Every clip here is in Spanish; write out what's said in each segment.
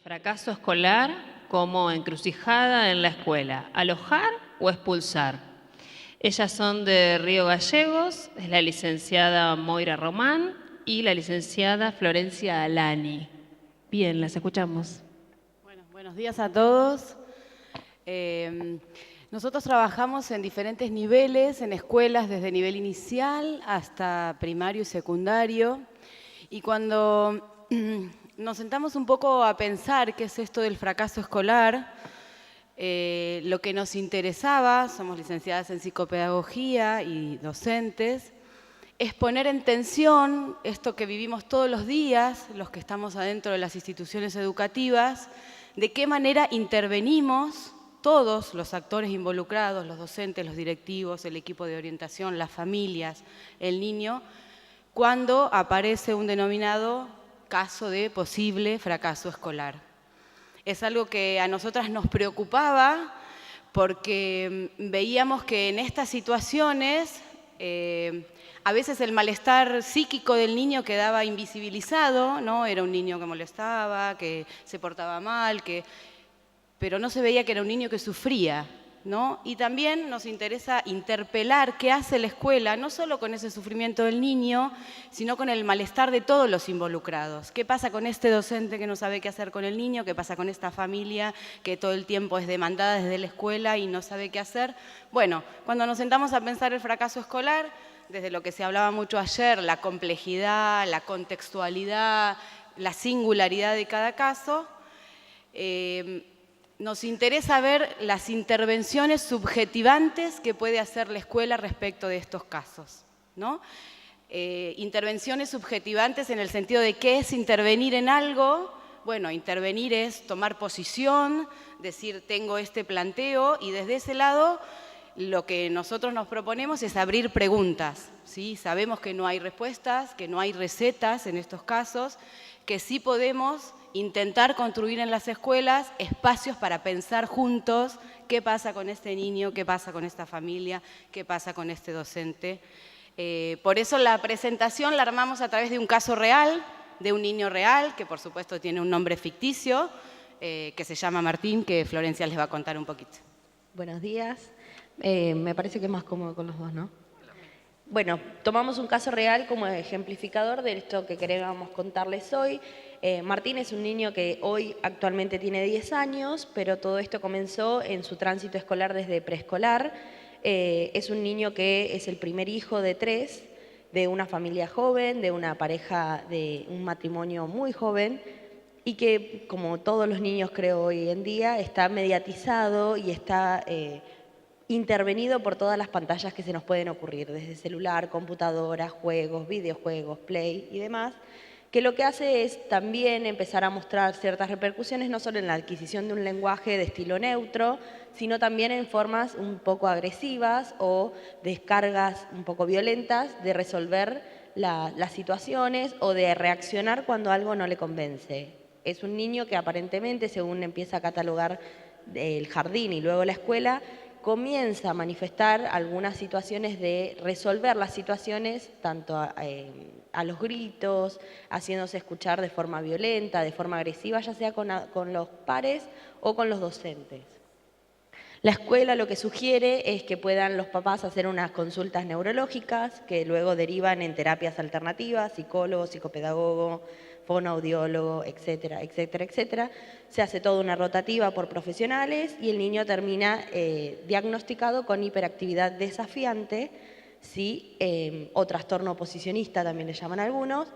Fracaso escolar como encrucijada en la escuela, alojar o expulsar. Ellas son de Río Gallegos, es la licenciada Moira Román y la licenciada Florencia Alani. Bien, las escuchamos. Bueno, buenos días a todos. Nosotros trabajamos en diferentes niveles, en escuelas desde nivel inicial hasta primario y secundario. Y cuando nos sentamos un poco a pensar qué es esto del fracaso escolar, lo que nos interesaba, somos licenciadas en psicopedagogía y docentes, es poner en tensión esto que vivimos todos los días, los que estamos adentro de las instituciones educativas, de qué manera intervenimos todos los actores involucrados, los docentes, los directivos, el equipo de orientación, las familias, el niño, cuando aparece un denominado caso de posible fracaso escolar. Es algo que a nosotras nos preocupaba porque veíamos que en estas situaciones a veces el malestar psíquico del niño quedaba invisibilizado, ¿no? Era un niño que molestaba, que se portaba mal, pero no se veía que era un niño que sufría, ¿no? Y también nos interesa interpelar qué hace la escuela, no solo con ese sufrimiento del niño, sino con el malestar de todos los involucrados. ¿Qué pasa con este docente que no sabe qué hacer con el niño? ¿Qué pasa con esta familia que todo el tiempo es demandada desde la escuela y no sabe qué hacer? Bueno, cuando nos sentamos a pensar el fracaso escolar, desde lo que se hablaba mucho ayer, la complejidad, la contextualidad, la singularidad de cada caso, nos interesa ver las intervenciones subjetivantes que puede hacer la escuela respecto de estos casos, ¿no? Intervenciones subjetivantes en el sentido de qué es intervenir en algo. Bueno, intervenir es tomar posición, decir tengo este planteo y desde ese lado lo que nosotros nos proponemos es abrir preguntas, ¿sí? Sabemos que no hay respuestas, que no hay recetas en estos casos, que sí podemos intentar construir en las escuelas espacios para pensar juntos qué pasa con este niño, qué pasa con esta familia, qué pasa con este docente. Por eso la presentación la armamos a través de un caso real, de un niño real, que por supuesto tiene un nombre ficticio, que se llama Martín, que Florencia les va a contar un poquito. Buenos días. Me parece que es más cómodo con los dos, ¿no? Bueno, tomamos un caso real como ejemplificador de esto que queríamos contarles hoy. Martín es un niño que hoy actualmente tiene 10 años, pero todo esto comenzó en su tránsito escolar desde preescolar. Es un niño que es el primer hijo de 3, de una familia joven, de una pareja, de un matrimonio muy joven, y que, como todos los niños creo hoy en día, está mediatizado y está intervenido por todas las pantallas que se nos pueden ocurrir, desde celular, computadoras, juegos, videojuegos, play y demás, que lo que hace es también empezar a mostrar ciertas repercusiones, no solo en la adquisición de un lenguaje de estilo neutro, sino también en formas un poco agresivas o descargas un poco violentas de resolver las situaciones o de reaccionar cuando algo no le convence. Es un niño que aparentemente, según empieza a catalogar el jardín y luego la escuela, comienza a manifestar algunas situaciones de resolver las situaciones, tanto a los gritos, haciéndose escuchar de forma violenta, de forma agresiva, ya sea con los pares o con los docentes. La escuela lo que sugiere es que puedan los papás hacer unas consultas neurológicas que luego derivan en terapias alternativas, psicólogo, psicopedagogo, fonoaudiólogo, etcétera, etcétera, etcétera. Se hace toda una rotativa por profesionales y el niño termina diagnosticado con hiperactividad desafiante, ¿sí? O trastorno oposicionista, también le llaman algunos.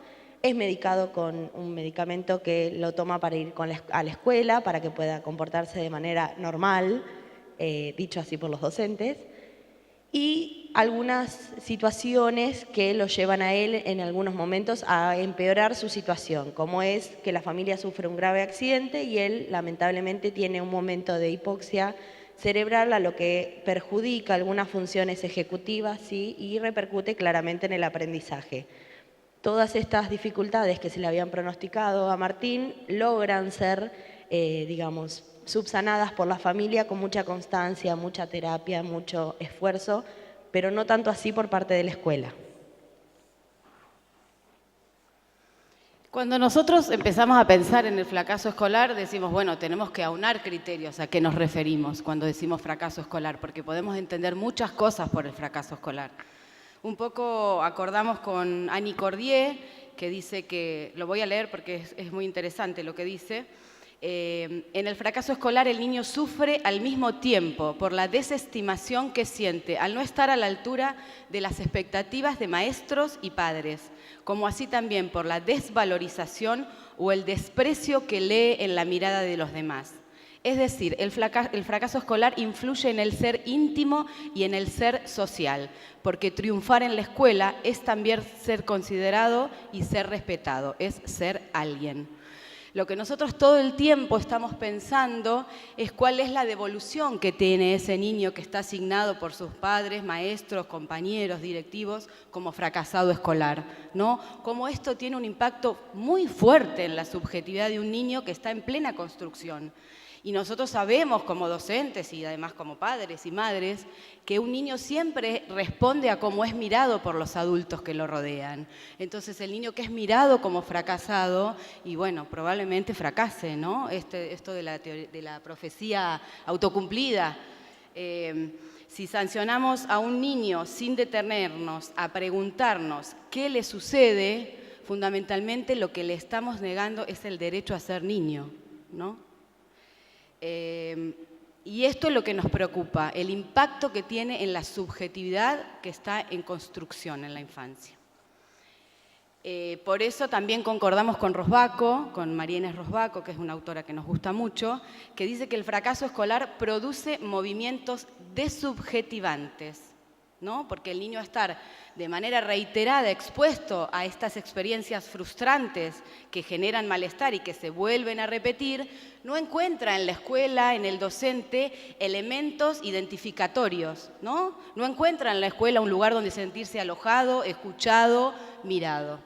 Es medicado con un medicamento que lo toma para ir a la escuela, para que pueda comportarse de manera normal, dicho así por los docentes, y algunas situaciones que lo llevan a él en algunos momentos a empeorar su situación, como es que la familia sufre un grave accidente y él lamentablemente tiene un momento de hipoxia cerebral, a lo que perjudica algunas funciones ejecutivas, ¿sí? Y repercute claramente en el aprendizaje. Todas estas dificultades que se le habían pronosticado a Martín logran ser, digamos, subsanadas por la familia con mucha constancia, mucha terapia, mucho esfuerzo, pero no tanto así por parte de la escuela. Cuando nosotros empezamos a pensar en el fracaso escolar, decimos, bueno, tenemos que aunar criterios a qué nos referimos cuando decimos fracaso escolar, porque podemos entender muchas cosas por el fracaso escolar. Un poco acordamos con Annie Cordier, que dice que, lo voy a leer porque es muy interesante lo que dice, en el fracaso escolar el niño sufre al mismo tiempo por la desestimación que siente al no estar a la altura de las expectativas de maestros y padres, como así también por la desvalorización o el desprecio que lee en la mirada de los demás. Es decir, el fracaso escolar influye en el ser íntimo y en el ser social, porque triunfar en la escuela es también ser considerado y ser respetado, es ser alguien. Lo que nosotros todo el tiempo estamos pensando es cuál es la devolución que tiene ese niño que está asignado por sus padres, maestros, compañeros, directivos, como fracasado escolar, ¿no? Cómo esto tiene un impacto muy fuerte en la subjetividad de un niño que está en plena construcción. Y nosotros sabemos como docentes y además como padres y madres que un niño siempre responde a cómo es mirado por los adultos que lo rodean. Entonces el niño que es mirado como fracasado, y bueno, probablemente fracase, ¿no? Esto de la profecía autocumplida. Si sancionamos a un niño sin detenernos a preguntarnos qué le sucede, fundamentalmente lo que le estamos negando es el derecho a ser niño, ¿no? Y esto es lo que nos preocupa, el impacto que tiene en la subjetividad que está en construcción en la infancia. Por eso también concordamos con Rosbaco, con María Inés Rosbaco, que es una autora que nos gusta mucho, que dice que el fracaso escolar produce movimientos desubjetivantes, ¿no? Porque el niño estar de manera reiterada expuesto a estas experiencias frustrantes que generan malestar y que se vuelven a repetir, no encuentra en la escuela, en el docente, elementos identificatorios, ¿no? No encuentra en la escuela un lugar donde sentirse alojado, escuchado, mirado.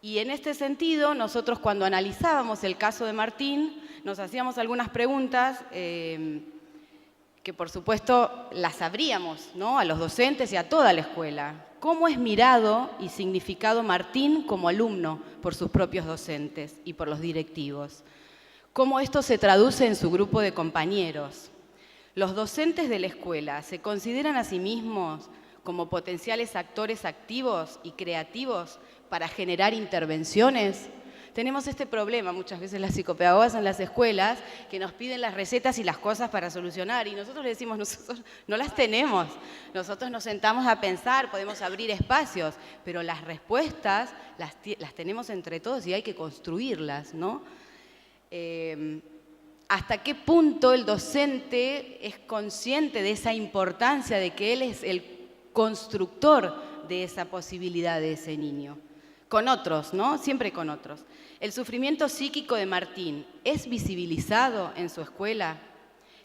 Y en este sentido, nosotros cuando analizábamos el caso de Martín, nos hacíamos algunas preguntas que por supuesto las sabríamos, ¿no? A los docentes y a toda la escuela. ¿Cómo es mirado y significado Martín como alumno por sus propios docentes y por los directivos? ¿Cómo esto se traduce en su grupo de compañeros? ¿Los docentes de la escuela se consideran a sí mismos como potenciales actores activos y creativos para generar intervenciones? Tenemos este problema muchas veces las psicopedagogas en las escuelas que nos piden las recetas y las cosas para solucionar y nosotros le decimos, nosotros no las tenemos, nosotros nos sentamos a pensar, podemos abrir espacios, pero las respuestas las tenemos entre todos y hay que construirlas, ¿no? ¿Hasta qué punto el docente es consciente de esa importancia de que él es el constructor de esa posibilidad de ese niño? Con otros, ¿no? Siempre con otros. ¿El sufrimiento psíquico de Martín es visibilizado en su escuela?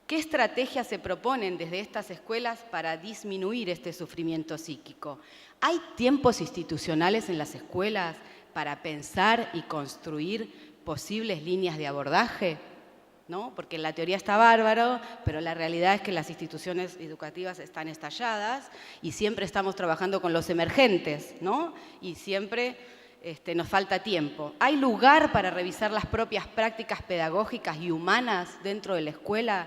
¿Qué estrategias se proponen desde estas escuelas para disminuir este sufrimiento psíquico? ¿Hay tiempos institucionales en las escuelas para pensar y construir posibles líneas de abordaje? ¿No? Porque la teoría está bárbaro, pero la realidad es que las instituciones educativas están estalladas y siempre estamos trabajando con los emergentes, ¿no? Y siempre nos falta tiempo. ¿Hay lugar para revisar las propias prácticas pedagógicas y humanas dentro de la escuela?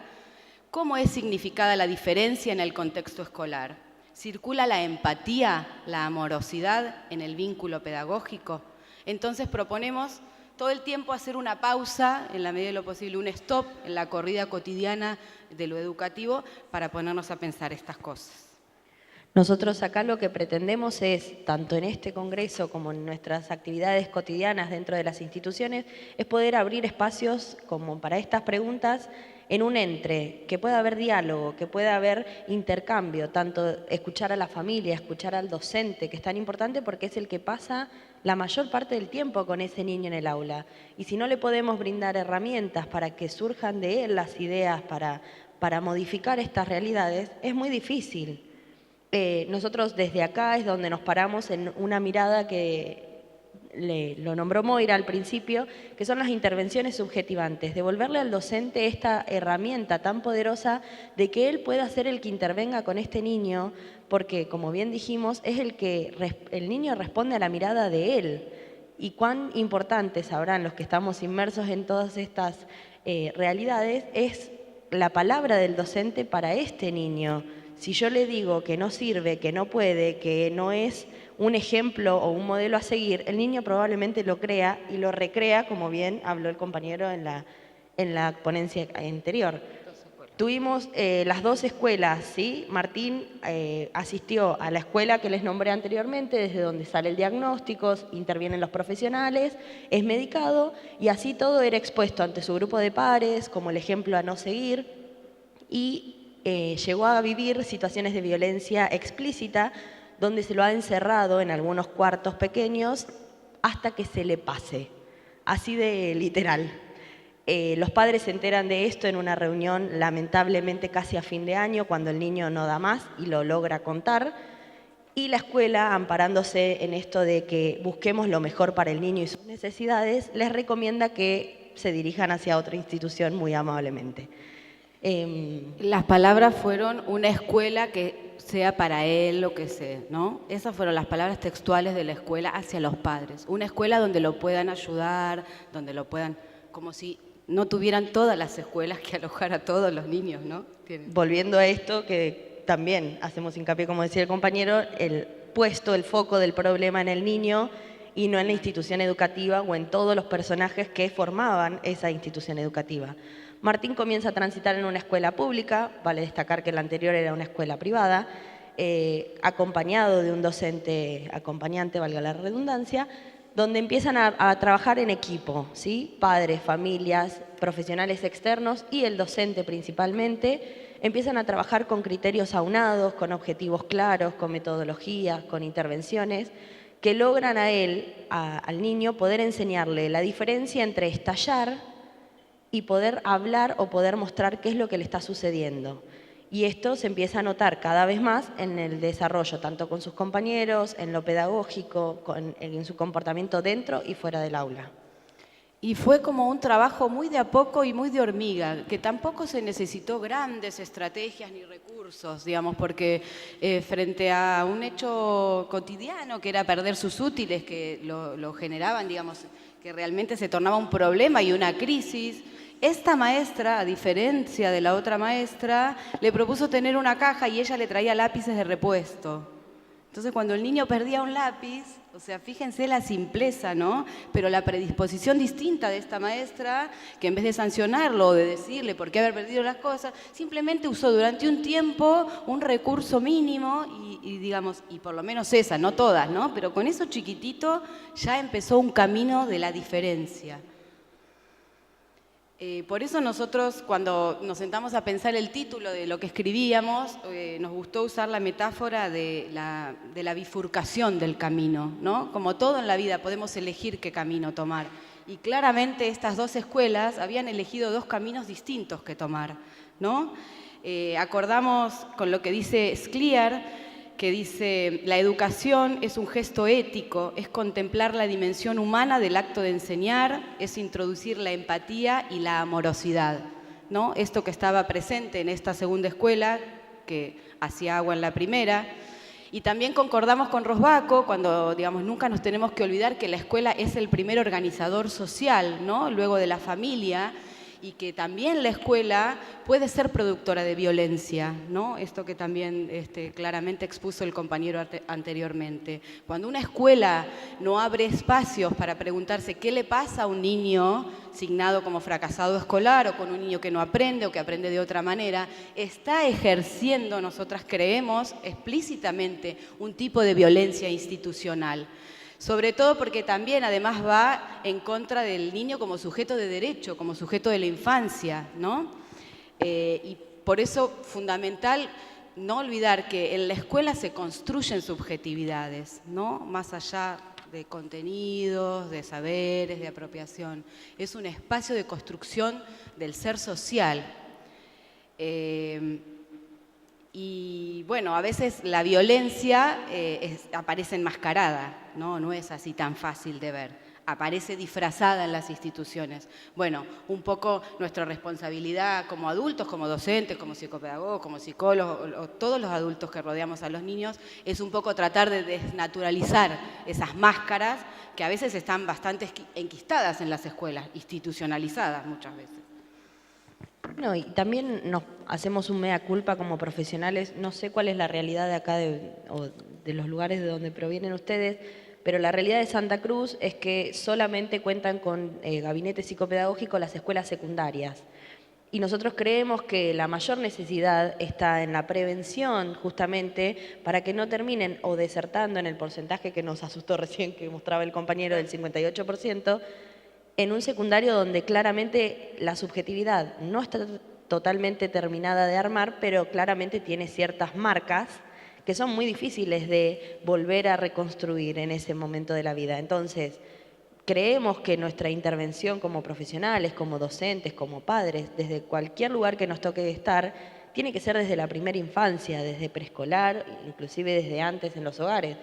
¿Cómo es significada la diferencia en el contexto escolar? ¿Circula la empatía, la amorosidad en el vínculo pedagógico? Entonces proponemos todo el tiempo hacer una pausa, en la medida de lo posible, un stop en la corrida cotidiana de lo educativo para ponernos a pensar estas cosas. Nosotros acá lo que pretendemos es, tanto en este congreso como en nuestras actividades cotidianas dentro de las instituciones, es poder abrir espacios como para estas preguntas en un entre, que pueda haber diálogo, que pueda haber intercambio, tanto escuchar a la familia, escuchar al docente, que es tan importante porque es el que pasa la mayor parte del tiempo con ese niño en el aula. Y si no le podemos brindar herramientas para que surjan de él las ideas para modificar estas realidades, es muy difícil. Nosotros desde acá es donde nos paramos en una mirada que lo nombró Moira al principio, que son las intervenciones subjetivantes, devolverle al docente esta herramienta tan poderosa de que él pueda ser el que intervenga con este niño, porque como bien dijimos, es el niño responde a la mirada de él. y cuán importante sabrán los que estamos inmersos en todas estas realidades es la palabra del docente para este niño. Si yo le digo que no sirve, que no puede, que no es un ejemplo o un modelo a seguir, el niño probablemente lo crea y lo recrea, como bien habló el compañero en la ponencia anterior. Tuvimos las 2 escuelas, ¿sí? Martín asistió a la escuela que les nombré anteriormente, desde donde sale el diagnóstico, intervienen los profesionales, es medicado y así todo era expuesto ante su grupo de pares como el ejemplo a no seguir y llegó a vivir situaciones de violencia explícita donde se lo ha encerrado en algunos cuartos pequeños hasta que se le pase, así de literal. Los padres se enteran de esto en una reunión lamentablemente casi a fin de año, cuando el niño no da más y lo logra contar. Y la escuela, amparándose en esto de que busquemos lo mejor para el niño y sus necesidades, les recomienda que se dirijan hacia otra institución muy amablemente. Las palabras fueron una escuela que sea para él lo que sea, ¿no? Esas fueron las palabras textuales de la escuela hacia los padres. Una escuela donde lo puedan ayudar, donde lo puedan, como si no tuvieran todas las escuelas que alojar a todos los niños, ¿no? Volviendo a esto, que también hacemos hincapié, como decía el compañero, el foco del problema en el niño y no en la institución educativa o en todos los personajes que formaban esa institución educativa. Martín comienza a transitar en una escuela pública, vale destacar que la anterior era una escuela privada, acompañado de un docente acompañante, valga la redundancia, donde empiezan a trabajar en equipo, ¿sí? Padres, familias, profesionales externos y el docente principalmente, empiezan a trabajar con criterios aunados, con objetivos claros, con metodologías, con intervenciones, que logran al niño, poder enseñarle la diferencia entre estallar y poder hablar o poder mostrar qué es lo que le está sucediendo. Y esto se empieza a notar cada vez más en el desarrollo, tanto con sus compañeros, en lo pedagógico, en su comportamiento dentro y fuera del aula. Y fue como un trabajo muy de a poco y muy de hormiga, que tampoco se necesitó grandes estrategias ni recursos, digamos, porque frente a un hecho cotidiano que era perder sus útiles, que lo generaban, digamos, que realmente se tornaba un problema y una crisis, esta maestra, a diferencia de la otra maestra, le propuso tener una caja y ella le traía lápices de repuesto. Entonces, cuando el niño perdía un lápiz, o sea, fíjense la simpleza, ¿no? Pero la predisposición distinta de esta maestra, que en vez de sancionarlo o de decirle por qué haber perdido las cosas, simplemente usó durante un tiempo un recurso mínimo y digamos, y por lo menos esa, no todas, ¿no? Pero con eso chiquitito ya empezó un camino de la diferencia. Por eso nosotros, cuando nos sentamos a pensar el título de lo que escribíamos, nos gustó usar la metáfora de la bifurcación del camino, ¿no? Como todo en la vida, podemos elegir qué camino tomar. Y claramente estas 2 escuelas habían elegido 2 caminos distintos que tomar, ¿no? Acordamos con lo que dice Scliar, que dice, la educación es un gesto ético, es contemplar la dimensión humana del acto de enseñar, es introducir la empatía y la amorosidad, ¿no? Esto que estaba presente en esta segunda escuela, que hacía agua en la primera. Y también concordamos con Rosbaco cuando, digamos, nunca nos tenemos que olvidar que la escuela es el primer organizador social, ¿no? Luego de la familia, y que también la escuela puede ser productora de violencia, ¿no? Esto que también claramente expuso el compañero anteriormente. Cuando una escuela no abre espacios para preguntarse qué le pasa a un niño signado como fracasado escolar o con un niño que no aprende o que aprende de otra manera, está ejerciendo, nosotras creemos, explícitamente un tipo de violencia institucional. Sobre todo porque también además va en contra del niño como sujeto de derecho, como sujeto de la infancia, ¿no? Y por eso fundamental no olvidar que en la escuela se construyen subjetividades, ¿no? Más allá de contenidos, de saberes, de apropiación. Es un espacio de construcción del ser social. Y bueno, a veces la violencia aparece enmascarada, ¿no? No es así tan fácil de ver. aparece disfrazada en las instituciones. Bueno, un poco nuestra responsabilidad como adultos, como docentes, como psicopedagogos, como psicólogos, o todos los adultos que rodeamos a los niños, es un poco tratar de desnaturalizar esas máscaras que a veces están bastante enquistadas en las escuelas, institucionalizadas muchas veces. No, y también nos hacemos un mea culpa como profesionales. No sé cuál es la realidad de acá o de los lugares de donde provienen ustedes, pero la realidad de Santa Cruz es que solamente cuentan con gabinete psicopedagógico las escuelas secundarias. Y nosotros creemos que la mayor necesidad está en la prevención, justamente, para que no terminen o desertando en el porcentaje que nos asustó recién, que mostraba el compañero del 58%, en un secundario donde claramente la subjetividad no está totalmente terminada de armar, pero claramente tiene ciertas marcas que son muy difíciles de volver a reconstruir en ese momento de la vida. Entonces, creemos que nuestra intervención como profesionales, como docentes, como padres, desde cualquier lugar que nos toque estar, tiene que ser desde la primera infancia, desde preescolar, inclusive desde antes en los hogares.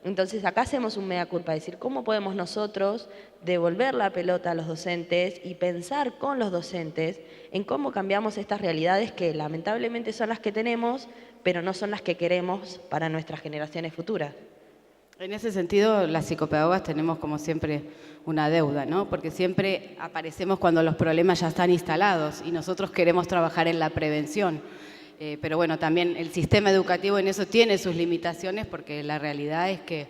Entonces acá hacemos un mea culpa, decir cómo podemos nosotros devolver la pelota a los docentes y pensar con los docentes en cómo cambiamos estas realidades que lamentablemente son las que tenemos, pero no son las que queremos para nuestras generaciones futuras. En ese sentido, las psicopedagogas tenemos como siempre una deuda, ¿no? Porque siempre aparecemos cuando los problemas ya están instalados y nosotros queremos trabajar en la prevención. Pero bueno, también el sistema educativo en eso tiene sus limitaciones porque la realidad es que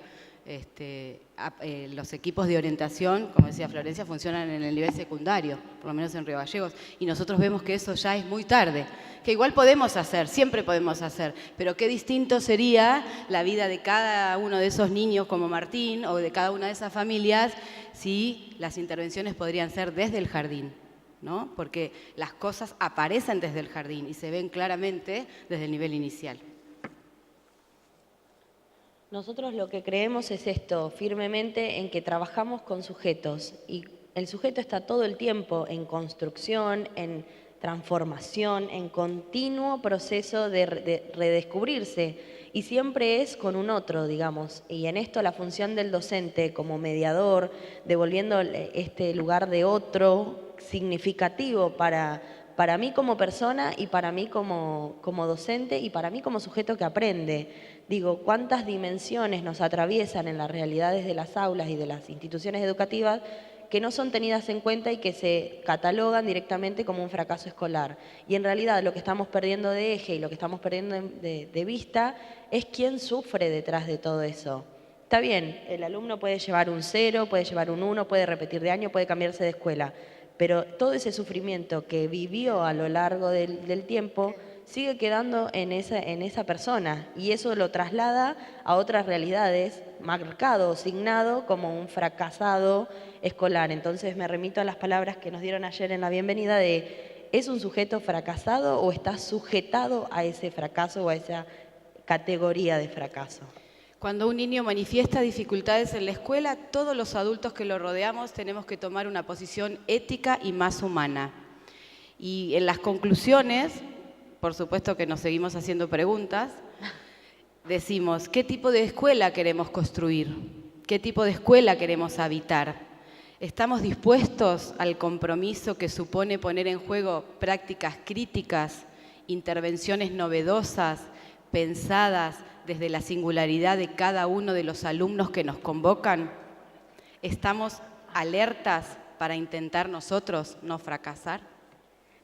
los equipos de orientación, como decía Florencia, funcionan en el nivel secundario, por lo menos en Río Gallegos, y nosotros vemos que eso ya es muy tarde, que igual podemos hacer, siempre podemos hacer, pero qué distinto sería la vida de cada uno de esos niños como Martín o de cada una de esas familias si las intervenciones podrían ser desde el jardín, ¿no? Porque las cosas aparecen desde el jardín y se ven claramente desde el nivel inicial. Nosotros lo que creemos es esto, firmemente, en que trabajamos con sujetos y el sujeto está todo el tiempo en construcción, en transformación, en continuo proceso de redescubrirse y siempre es con un otro, digamos. Y en esto la función del docente como mediador, devolviendo este lugar de otro significativo para mí como persona y para mí como docente y para mí como sujeto que aprende. Digo, cuántas dimensiones nos atraviesan en las realidades de las aulas y de las instituciones educativas que no son tenidas en cuenta y que se catalogan directamente como un fracaso escolar. Y en realidad lo que estamos perdiendo de eje y lo que estamos perdiendo de vista es quién sufre detrás de todo eso. Está bien, el alumno puede llevar un 0, puede llevar un 1, puede repetir de año, puede cambiarse de escuela, pero todo ese sufrimiento que vivió a lo largo del tiempo sigue quedando en esa persona y eso lo traslada a otras realidades, marcado, signado como un fracasado escolar. Entonces me remito a las palabras que nos dieron ayer en la bienvenida de ¿es un sujeto fracasado o está sujetado a ese fracaso o a esa categoría de fracaso? Cuando un niño manifiesta dificultades en la escuela, todos los adultos que lo rodeamos tenemos que tomar una posición ética y más humana. Y en las conclusiones, por supuesto que nos seguimos haciendo preguntas, decimos, ¿qué tipo de escuela queremos construir? ¿Qué tipo de escuela queremos habitar? ¿Estamos dispuestos al compromiso que supone poner en juego prácticas críticas, intervenciones novedosas, pensadas desde la singularidad de cada uno de los alumnos que nos convocan? ¿Estamos alertas para intentar nosotros no fracasar?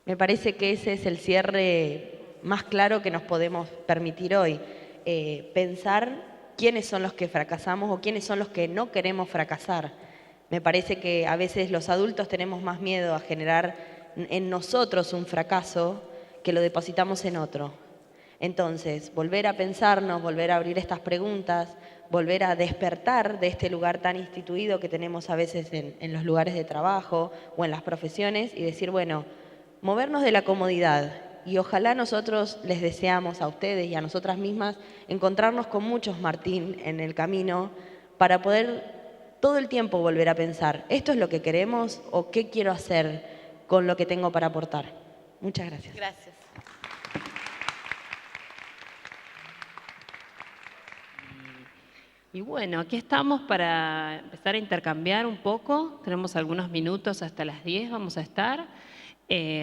Me parece que ese es el cierre más claro que nos podemos permitir hoy. Pensar quiénes son los que fracasamos o quiénes son los que no queremos fracasar. Me parece que a veces los adultos tenemos más miedo a generar en nosotros un fracaso que lo depositamos en otro. Entonces, volver a pensarnos, volver a abrir estas preguntas, volver a despertar de este lugar tan instituido que tenemos a veces en los lugares de trabajo o en las profesiones y decir, bueno, movernos de la comodidad y ojalá nosotros les deseamos a ustedes y a nosotras mismas encontrarnos con muchos Martín en el camino para poder todo el tiempo volver a pensar, ¿esto es lo que queremos o qué quiero hacer con lo que tengo para aportar? Muchas gracias. Gracias. Y bueno, aquí estamos para empezar a intercambiar un poco. Tenemos algunos minutos hasta las 10, vamos a estar.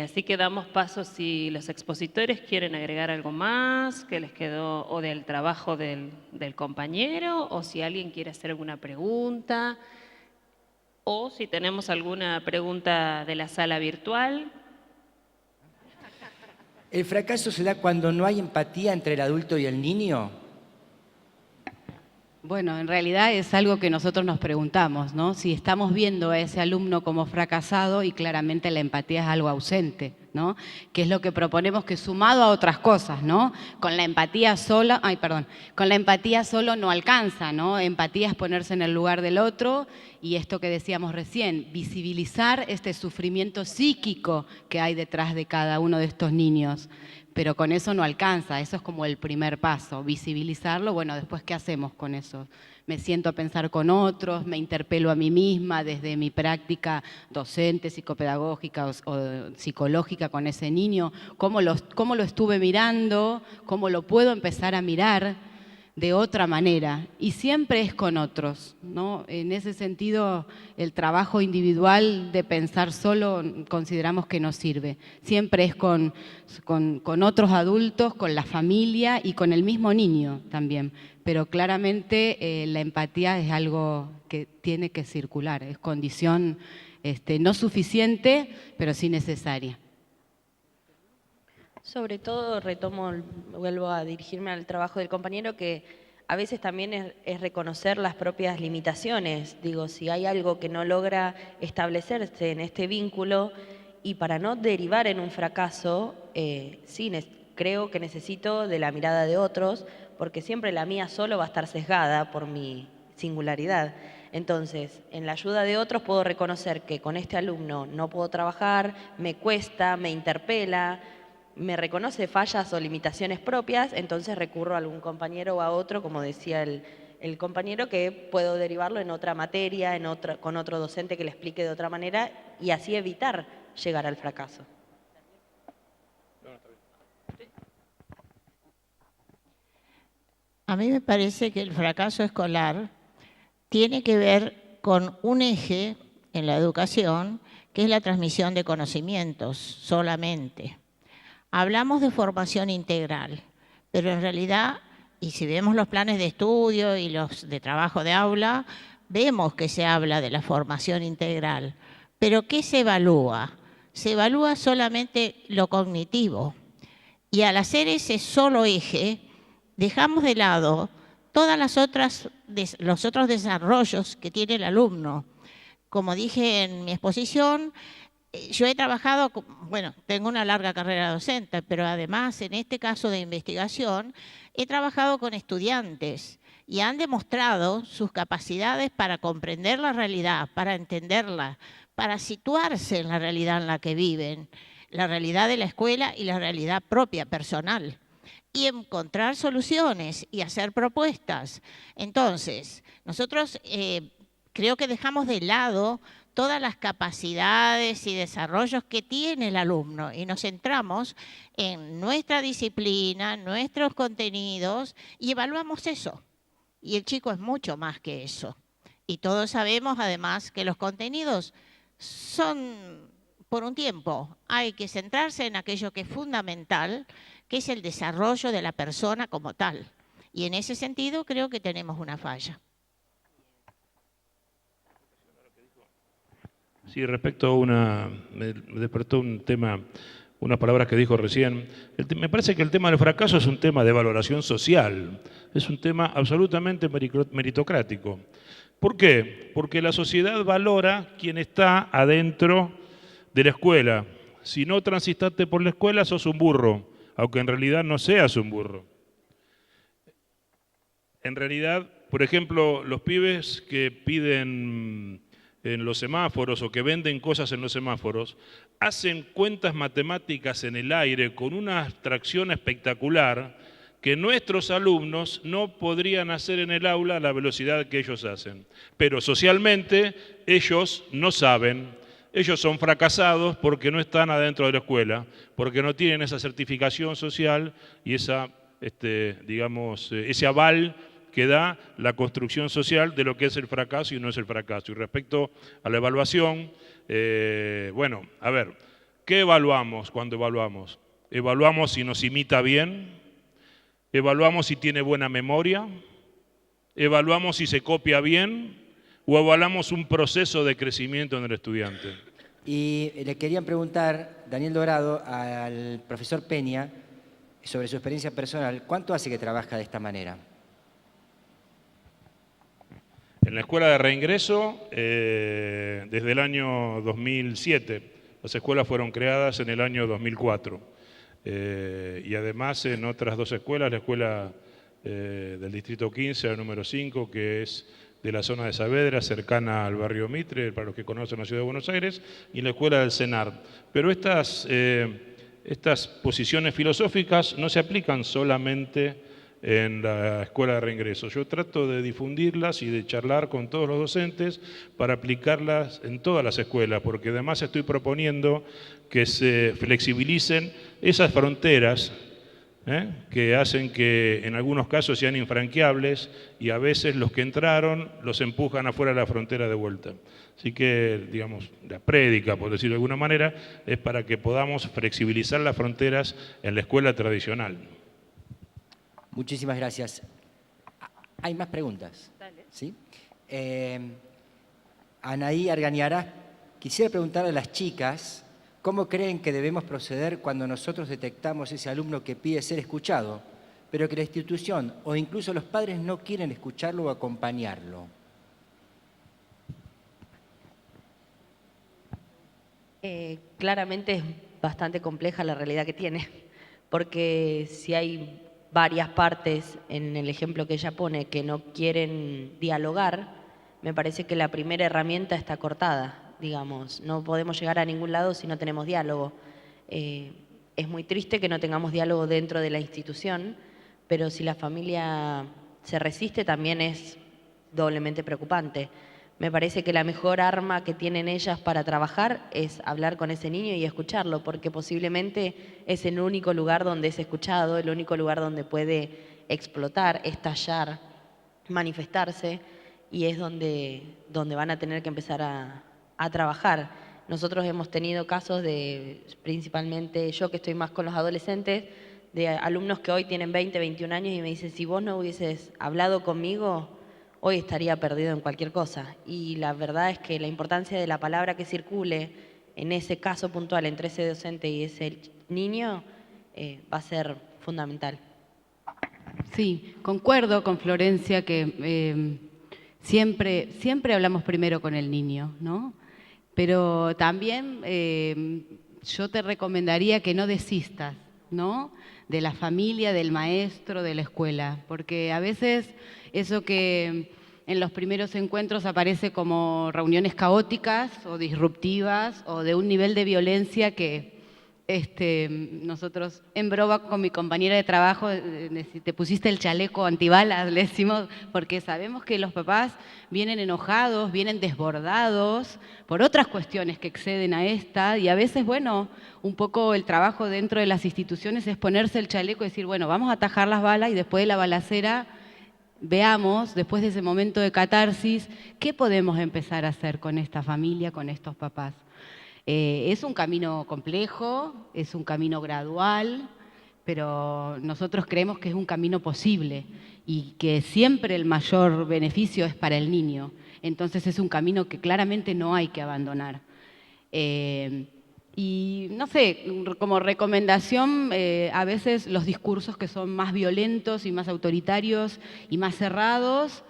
Así que damos paso si los expositores quieren agregar algo más que les quedó, o del trabajo del compañero, o si alguien quiere hacer alguna pregunta, o si tenemos alguna pregunta de la sala virtual. ¿El fracaso se da cuando no hay empatía entre el adulto y el niño? Bueno, en realidad es algo que nosotros nos preguntamos, ¿no? Si estamos viendo a ese alumno como fracasado y claramente la empatía es algo ausente, ¿no? Que es lo que proponemos, que sumado a otras cosas, ¿no? Con la empatía sola, con la empatía solo no alcanza, ¿no? Empatía es ponerse en el lugar del otro y esto que decíamos recién, visibilizar este sufrimiento psíquico que hay detrás de cada uno de estos niños. Pero con eso no alcanza, eso es como el primer paso, visibilizarlo. Bueno, después, ¿qué hacemos con eso? Me siento a pensar con otros, me interpelo a mí misma desde mi práctica docente, psicopedagógica o psicológica con ese niño, cómo lo estuve mirando, cómo lo puedo empezar a mirar de otra manera, y siempre es con otros, ¿no? En ese sentido, el trabajo individual de pensar solo consideramos que no sirve. Siempre es con otros adultos, con la familia y con el mismo niño también. Pero claramente la empatía es algo que tiene que circular, es condición no suficiente, pero sí necesaria. Sobre todo vuelvo a dirigirme al trabajo del compañero, que a veces también es reconocer las propias limitaciones. Digo, si hay algo que no logra establecerse en este vínculo, y para no derivar en un fracaso, sí, creo que necesito de la mirada de otros, porque siempre la mía solo va a estar sesgada por mi singularidad. Entonces, en la ayuda de otros puedo reconocer que con este alumno no puedo trabajar, me cuesta, me interpela, me reconoce fallas o limitaciones propias, entonces recurro a algún compañero o a otro, como decía el compañero, que puedo derivarlo en otra materia, con otro docente que le explique de otra manera, y así evitar llegar al fracaso. A mí me parece que el fracaso escolar tiene que ver con un eje en la educación, que es la transmisión de conocimientos solamente. Hablamos de formación integral, pero en realidad, y si vemos los planes de estudio y los de trabajo de aula, vemos que se habla de la formación integral. Pero ¿qué se evalúa? Se evalúa solamente lo cognitivo. Y al hacer ese solo eje, dejamos de lado todas los otros desarrollos que tiene el alumno. Como dije en mi exposición, yo he trabajado, bueno, tengo una larga carrera docente, pero además en este caso de investigación he trabajado con estudiantes y han demostrado sus capacidades para comprender la realidad, para entenderla, para situarse en la realidad en la que viven, la realidad de la escuela y la realidad propia, personal, y encontrar soluciones y hacer propuestas. Entonces, nosotros creo que dejamos de lado todas las capacidades y desarrollos que tiene el alumno y nos centramos en nuestra disciplina, nuestros contenidos y evaluamos eso. Y el chico es mucho más que eso. Y todos sabemos además que los contenidos son por un tiempo. Hay que centrarse en aquello que es fundamental, que es el desarrollo de la persona como tal. Y en ese sentido creo que tenemos una falla. Sí, respecto a me despertó un tema, unas palabras que dijo recién. Me parece que el tema del fracaso es un tema de valoración social, es un tema absolutamente meritocrático. ¿Por qué? Porque la sociedad valora quien está adentro de la escuela. Si no transitaste por la escuela, sos un burro, aunque en realidad no seas un burro. En realidad, por ejemplo, los pibes que piden en los semáforos o que venden cosas en los semáforos, hacen cuentas matemáticas en el aire con una abstracción espectacular que nuestros alumnos no podrían hacer en el aula a la velocidad que ellos hacen. Pero socialmente ellos no saben, ellos son fracasados porque no están adentro de la escuela, porque no tienen esa certificación social y ese aval que da la construcción social de lo que es el fracaso y no es el fracaso. Y respecto a la evaluación, bueno, a ver, ¿qué evaluamos cuando evaluamos? ¿Evaluamos si nos imita bien? ¿Evaluamos si tiene buena memoria? ¿Evaluamos si se copia bien? ¿O evaluamos un proceso de crecimiento en el estudiante? Y le querían preguntar, Daniel Dorado, al profesor Peña, sobre su experiencia personal, ¿cuánto hace que trabaja de esta manera? En la escuela de reingreso, desde el año 2007. Las escuelas fueron creadas en el año 2004. Y además en otras dos escuelas, la escuela del Distrito 15, la número 5, que es de la zona de Saavedra, cercana al barrio Mitre, para los que conocen la ciudad de Buenos Aires, y la escuela del CENAR. Pero estas posiciones filosóficas no se aplican solamente en la escuela de reingreso. Yo trato de difundirlas y de charlar con todos los docentes para aplicarlas en todas las escuelas, porque además estoy proponiendo que se flexibilicen esas fronteras que hacen que en algunos casos sean infranqueables y a veces los que entraron los empujan afuera de la frontera de vuelta. Así que, digamos, la prédica, por decirlo de alguna manera, es para que podamos flexibilizar las fronteras en la escuela tradicional. Muchísimas gracias. ¿Hay más preguntas? Dale. ¿Sí? Anaí Arganiara, quisiera preguntarle a las chicas cómo creen que debemos proceder cuando nosotros detectamos ese alumno que pide ser escuchado, pero que la institución o incluso los padres no quieren escucharlo o acompañarlo. Claramente es bastante compleja la realidad que tiene, porque si hay varias partes en el ejemplo que ella pone que no quieren dialogar, me parece que la primera herramienta está cortada, digamos. No podemos llegar a ningún lado si no tenemos diálogo. Es muy triste que no tengamos diálogo dentro de la institución, pero si la familia se resiste también es doblemente preocupante. Me parece que la mejor arma que tienen ellas para trabajar es hablar con ese niño y escucharlo, porque posiblemente es el único lugar donde es escuchado, el único lugar donde puede explotar, estallar, manifestarse, y es donde van a tener que empezar a trabajar. Nosotros hemos tenido casos de, principalmente yo que estoy más con los adolescentes, de alumnos que hoy tienen 20, 21 años y me dicen, si vos no hubieses hablado conmigo, hoy estaría perdido en cualquier cosa. Y la verdad es que la importancia de la palabra que circule en ese caso puntual entre ese docente y ese niño va a ser fundamental. Sí, concuerdo con Florencia que siempre hablamos primero con el niño, ¿no? Pero también yo te recomendaría que no desistas, ¿no? De la familia, del maestro, de la escuela, porque a veces eso que en los primeros encuentros aparece como reuniones caóticas o disruptivas o de un nivel de violencia que nosotros en broma con mi compañera de trabajo, te pusiste el chaleco antibalas, le decimos, porque sabemos que los papás vienen enojados, vienen desbordados por otras cuestiones que exceden a esta, y a veces, bueno, un poco el trabajo dentro de las instituciones es ponerse el chaleco y decir, bueno, vamos a atajar las balas y después de la balacera veamos, después de ese momento de catarsis, qué podemos empezar a hacer con esta familia, con estos papás. Es un camino complejo, es un camino gradual, pero nosotros creemos que es un camino posible y que siempre el mayor beneficio es para el niño. Entonces es un camino que claramente no hay que abandonar. Y no sé, como recomendación, a veces los discursos que son más violentos y más autoritarios y más cerrados,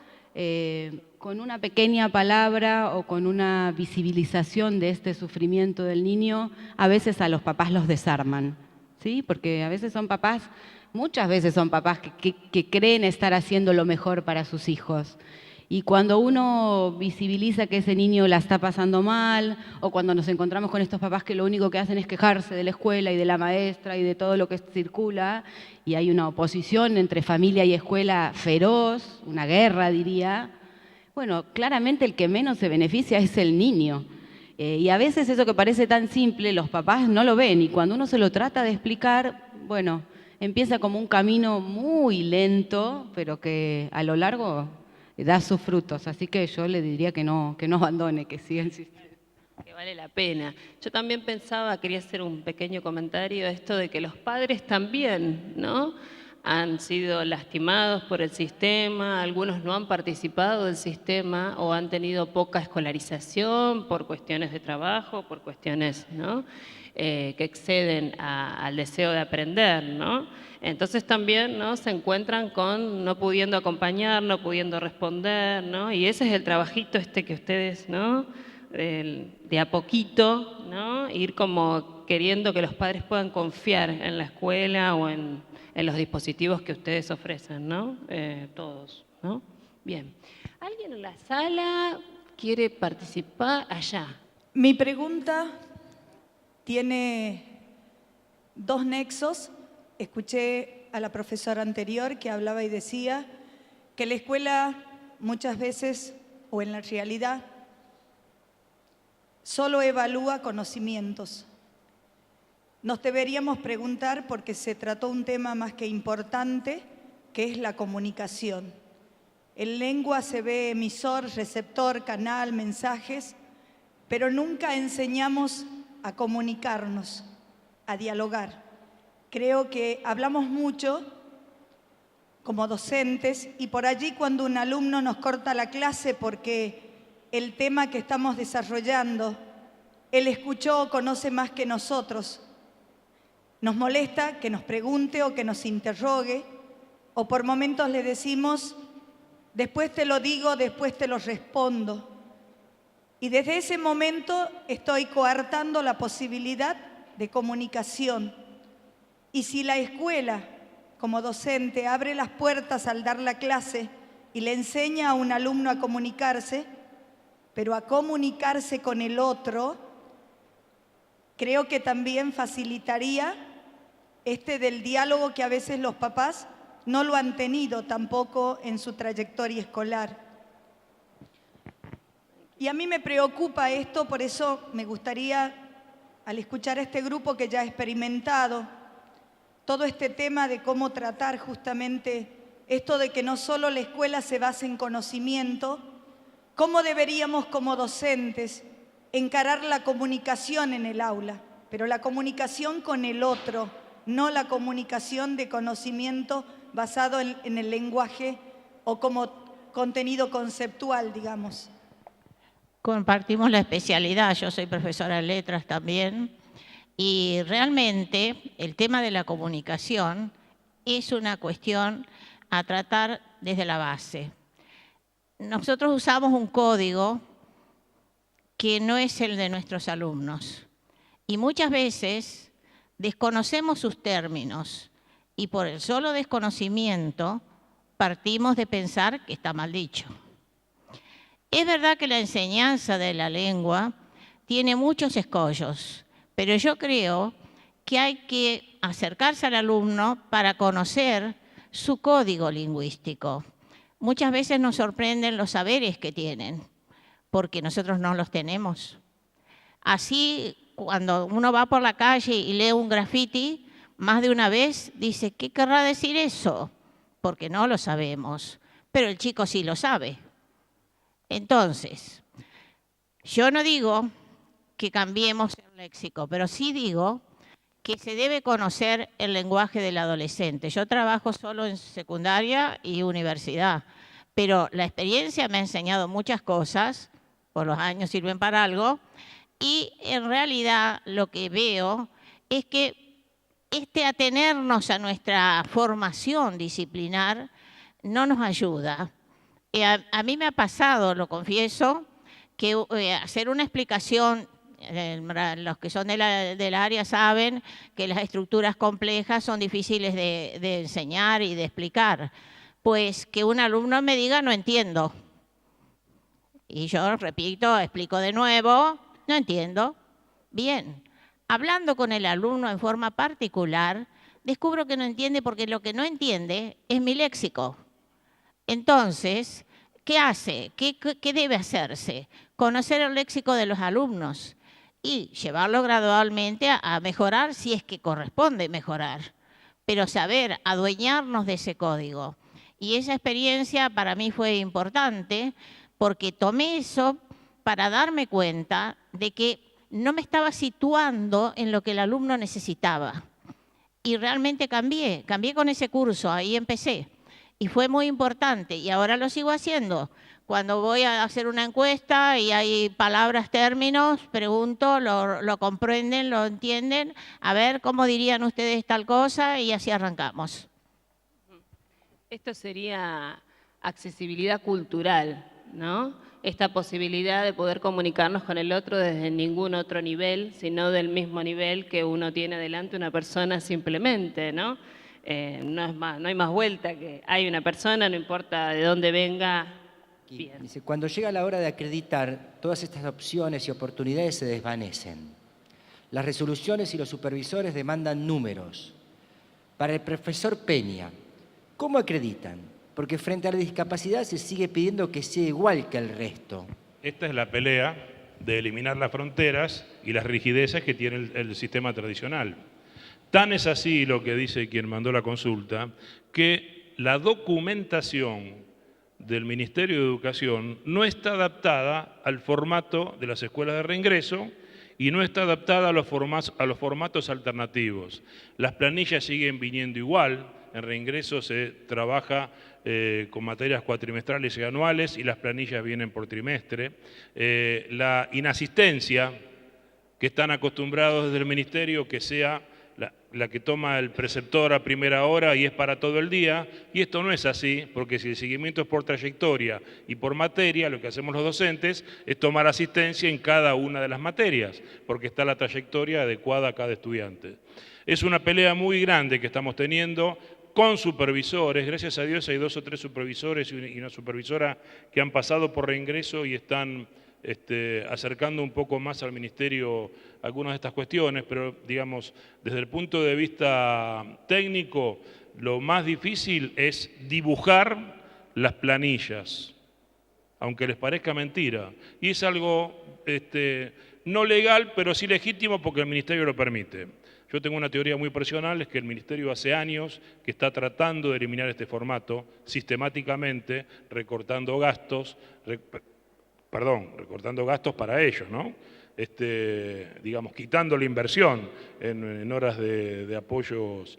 con una pequeña palabra o con una visibilización de este sufrimiento del niño, a veces a los papás los desarman, ¿sí? Porque a veces son papás, muchas veces son papás que creen estar haciendo lo mejor para sus hijos. Y cuando uno visibiliza que ese niño la está pasando mal, o cuando nos encontramos con estos papás que lo único que hacen es quejarse de la escuela y de la maestra y de todo lo que circula, y hay una oposición entre familia y escuela feroz, una guerra diría, bueno, claramente el que menos se beneficia es el niño. Y a veces eso que parece tan simple, los papás no lo ven, y cuando uno se lo trata de explicar, bueno, empieza como un camino muy lento, pero que a lo largo da sus frutos. Así que yo le diría que no abandone, que siga insistiendo. Que vale la pena. Yo también pensaba, quería hacer un pequeño comentario, esto de que los padres también, ¿no?, han sido lastimados por el sistema, algunos no han participado del sistema o han tenido poca escolarización por cuestiones de trabajo, por cuestiones, ¿no?, que exceden al deseo de aprender, ¿no? Entonces también, ¿no?, se encuentran con no pudiendo acompañar, no pudiendo responder, ¿no? Y ese es el trabajito que ustedes, ¿no?, de a poquito, ¿no?, ir como queriendo que los padres puedan confiar en la escuela o en los dispositivos que ustedes ofrecen, ¿no? Todos, ¿no? Bien. ¿Alguien en la sala quiere participar? Allá. Mi pregunta tiene dos nexos. Escuché a la profesora anterior que hablaba y decía que la escuela muchas veces, o en la realidad, solo evalúa conocimientos. Nos deberíamos preguntar, porque se trató un tema más que importante, que es la comunicación. En lengua se ve emisor, receptor, canal, mensajes, pero nunca enseñamos a comunicarnos, a dialogar. Creo que hablamos mucho como docentes y por allí cuando un alumno nos corta la clase porque el tema que estamos desarrollando, él escuchó o conoce más que nosotros, nos molesta que nos pregunte o que nos interrogue, o por momentos le decimos, después te lo digo, después te lo respondo. Y desde ese momento estoy coartando la posibilidad de comunicación. Y si la escuela, como docente, abre las puertas al dar la clase y le enseña a un alumno a comunicarse, pero a comunicarse con el otro, creo que también facilitaría del diálogo que a veces los papás no lo han tenido tampoco en su trayectoria escolar. Y a mí me preocupa esto, por eso me gustaría, al escuchar a este grupo que ya ha experimentado todo este tema de cómo tratar justamente esto de que no solo la escuela se basa en conocimiento, cómo deberíamos como docentes encarar la comunicación en el aula, pero la comunicación con el otro, no la comunicación de conocimiento basado en el lenguaje o como contenido conceptual, digamos. Compartimos la especialidad, yo soy profesora de letras también, y realmente el tema de la comunicación es una cuestión a tratar desde la base. Nosotros usamos un código que no es el de nuestros alumnos y muchas veces desconocemos sus términos y por el solo desconocimiento partimos de pensar que está mal dicho. Es verdad que la enseñanza de la lengua tiene muchos escollos, pero yo creo que hay que acercarse al alumno para conocer su código lingüístico. Muchas veces nos sorprenden los saberes que tienen, porque nosotros no los tenemos. Así, cuando uno va por la calle y lee un graffiti, más de una vez dice, ¿qué querrá decir eso? Porque no lo sabemos, pero el chico sí lo sabe. Entonces, yo no digo que cambiemos el léxico, pero sí digo que se debe conocer el lenguaje del adolescente. Yo trabajo solo en secundaria y universidad, pero la experiencia me ha enseñado muchas cosas, por los años sirven para algo, y en realidad lo que veo es que atenernos a nuestra formación disciplinar no nos ayuda. A mí me ha pasado, lo confieso, que hacer una explicación, los que son del área saben que las estructuras complejas son difíciles de enseñar y de explicar. Pues que un alumno me diga, no entiendo. Y yo repito, explico de nuevo, no entiendo. Bien, hablando con el alumno en forma particular, descubro que no entiende porque lo que no entiende es mi léxico. Entonces, ¿qué hace? ¿Qué debe hacerse? Conocer el léxico de los alumnos y llevarlo gradualmente a mejorar si es que corresponde mejorar. pero saber adueñarnos de ese código. Y esa experiencia para mí fue importante porque tomé eso para darme cuenta de que no me estaba situando en lo que el alumno necesitaba. Y realmente cambié con ese curso, ahí empecé. Y fue muy importante y ahora lo sigo haciendo. Cuando voy a hacer una encuesta y hay palabras, términos, pregunto, lo comprenden, lo entienden, a ver cómo dirían ustedes tal cosa y así arrancamos. Esto sería accesibilidad cultural, ¿no? Esta posibilidad de poder comunicarnos con el otro desde ningún otro nivel, sino del mismo nivel que uno tiene delante una persona simplemente, ¿no? No hay más vuelta que hay una persona, no importa de dónde venga. Bien. Dice, cuando llega la hora de acreditar, todas estas opciones y oportunidades se desvanecen. Las resoluciones y los supervisores demandan números. Para el profesor Peña, ¿cómo acreditan? Porque frente a la discapacidad se sigue pidiendo que sea igual que el resto. Esta es la pelea de eliminar las fronteras y las rigideces que tiene el sistema tradicional. Tan es así lo que dice quien mandó la consulta, que la documentación del Ministerio de Educación no está adaptada al formato de las escuelas de reingreso y no está adaptada a los formatos alternativos. Las planillas siguen viniendo igual. En reingreso se trabaja con materias cuatrimestrales y anuales y las planillas vienen por trimestre. La inasistencia, que están acostumbrados desde el Ministerio que sea la que toma el preceptor a primera hora y es para todo el día, y esto no es así, porque si el seguimiento es por trayectoria y por materia, lo que hacemos los docentes es tomar asistencia en cada una de las materias, porque está la trayectoria adecuada a cada estudiante. Es una pelea muy grande que estamos teniendo con supervisores. Gracias a Dios hay 2 o 3 supervisores y una supervisora que han pasado por reingreso y están acercando un poco más al Ministerio algunas de estas cuestiones, pero digamos, desde el punto de vista técnico, lo más difícil es dibujar las planillas, aunque les parezca mentira. Y es algo no legal, pero sí legítimo porque el Ministerio lo permite. Yo tengo una teoría muy personal, es que el Ministerio hace años que está tratando de eliminar este formato sistemáticamente, recortando gastos para ellos, ¿no? Digamos, quitando la inversión en horas de apoyos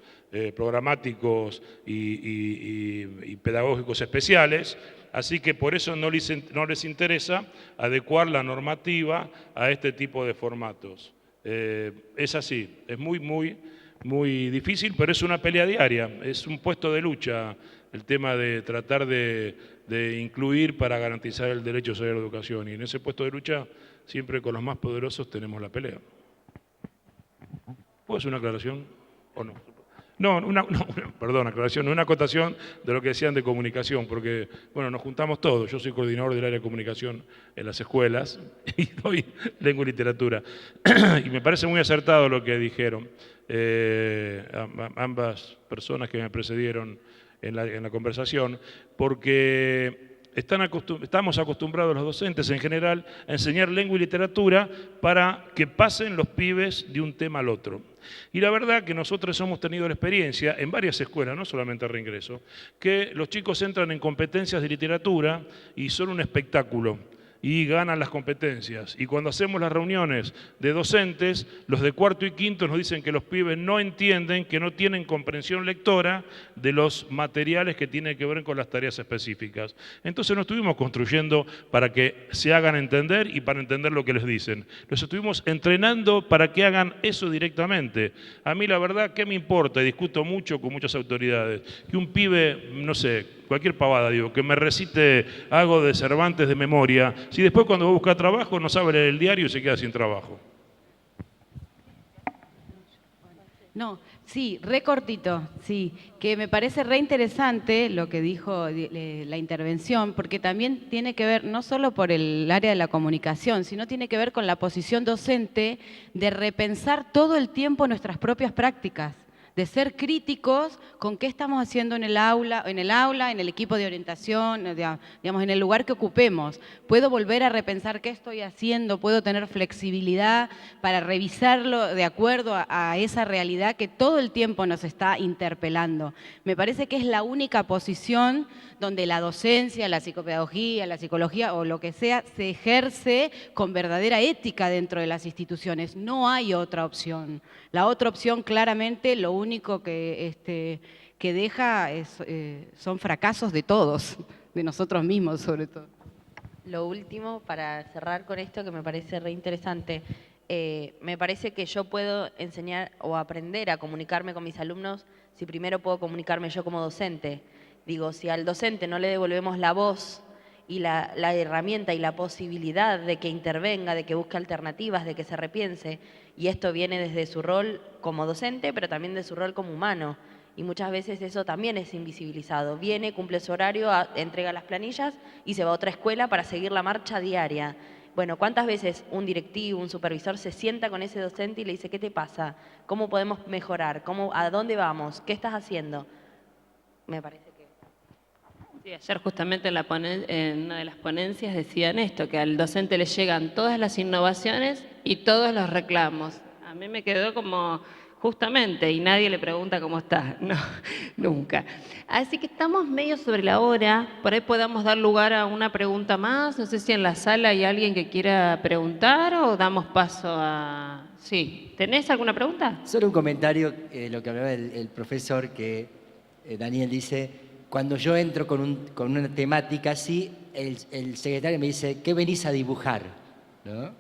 programáticos y pedagógicos especiales, así que por eso no les interesa adecuar la normativa a este tipo de formatos. Es así, es muy difícil, pero es una pelea diaria, es un puesto de lucha el tema de tratar de incluir para garantizar el derecho a la educación. Y en ese puesto de lucha, siempre con los más poderosos tenemos la pelea. ¿Puedo hacer una aclaración o no? Perdón, aclaración, no una acotación de lo que decían de comunicación, porque, bueno, nos juntamos todos. Yo soy coordinador del área de comunicación en las escuelas y doy lengua y literatura. Y me parece muy acertado lo que dijeron ambas personas que me precedieron en la conversación, porque estamos acostumbrados los docentes en general a enseñar lengua y literatura para que pasen los pibes de un tema al otro. Y la verdad que nosotros hemos tenido la experiencia en varias escuelas, no solamente a reingreso, que los chicos entran en competencias de literatura y son un espectáculo y ganan las competencias. Y cuando hacemos las reuniones de docentes, los de cuarto y quinto nos dicen que los pibes no entienden, que no tienen comprensión lectora de los materiales que tienen que ver con las tareas específicas. Entonces nos estuvimos construyendo para que se hagan entender y para entender lo que les dicen. Los estuvimos entrenando para que hagan eso directamente. A mí la verdad, ¿qué me importa? Y discuto mucho con muchas autoridades. Que un pibe, no sé, cualquier pavada, digo, que me recite algo de Cervantes de memoria, si después cuando va a buscar trabajo no sabe leer el diario y se queda sin trabajo. No, sí, re cortito, sí, que me parece re interesante lo que dijo la intervención, porque también tiene que ver no solo por el área de la comunicación, sino tiene que ver con la posición docente de repensar todo el tiempo nuestras propias prácticas, de ser críticos con qué estamos haciendo en el aula, en el equipo de orientación, digamos, en el lugar que ocupemos. Puedo volver a repensar qué estoy haciendo, puedo tener flexibilidad para revisarlo de acuerdo a esa realidad que todo el tiempo nos está interpelando. Me parece que es la única posición donde la docencia, la psicopedagogía, la psicología o lo que sea, se ejerce con verdadera ética dentro de las instituciones. No hay otra opción. La otra opción claramente lo único que deja son fracasos de todos, de nosotros mismos sobre todo. Lo último, para cerrar con esto, que me parece re interesante, me parece que yo puedo enseñar o aprender a comunicarme con mis alumnos si primero puedo comunicarme yo como docente. Digo, si al docente no le devolvemos la voz y la herramienta y la posibilidad de que intervenga, de que busque alternativas, de que se repiense, y esto viene desde su rol como docente, pero también de su rol como humano, y muchas veces eso también es invisibilizado. Viene, cumple su horario, entrega las planillas y se va a otra escuela para seguir la marcha diaria. Bueno, ¿cuántas veces un directivo, un supervisor se sienta con ese docente y le dice, ¿qué te pasa? ¿Cómo podemos mejorar? ¿A dónde vamos? ¿Qué estás haciendo? Me parece que... Sí, ayer justamente en una de las ponencias decían esto, que al docente le llegan todas las innovaciones y todos los reclamos. A mí me quedó como justamente, y nadie le pregunta cómo está, no, nunca. Así que estamos medio sobre la hora, por ahí podamos dar lugar a una pregunta más, no sé si en la sala hay alguien que quiera preguntar o damos paso a... Sí, ¿tenés alguna pregunta? Solo un comentario, lo que hablaba el profesor, que Daniel dice... Cuando yo entro con una temática así, el secretario me dice, ¿qué venís a dibujar? ¿No? O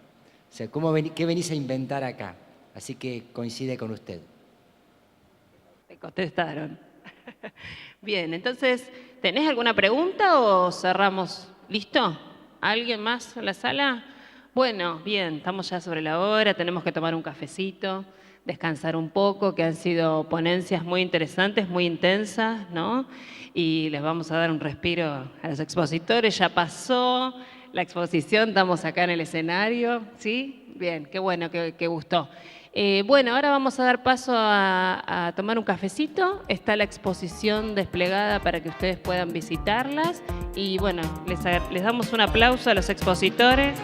sea, ¿qué venís a inventar acá? Así que coincide con usted. Te contestaron. Bien, entonces, ¿tenés alguna pregunta o cerramos? ¿Listo? ¿Alguien más en la sala? Bueno, bien, estamos ya sobre la hora, tenemos que tomar un cafecito, descansar un poco, que han sido ponencias muy interesantes, muy intensas, ¿no? Y les vamos a dar un respiro a los expositores. Ya pasó la exposición, estamos acá en el escenario, ¿sí? Bien, qué bueno, que gustó. Bueno, ahora vamos a dar paso a tomar un cafecito. Está la exposición desplegada para que ustedes puedan visitarlas. Y bueno, les damos un aplauso a los expositores.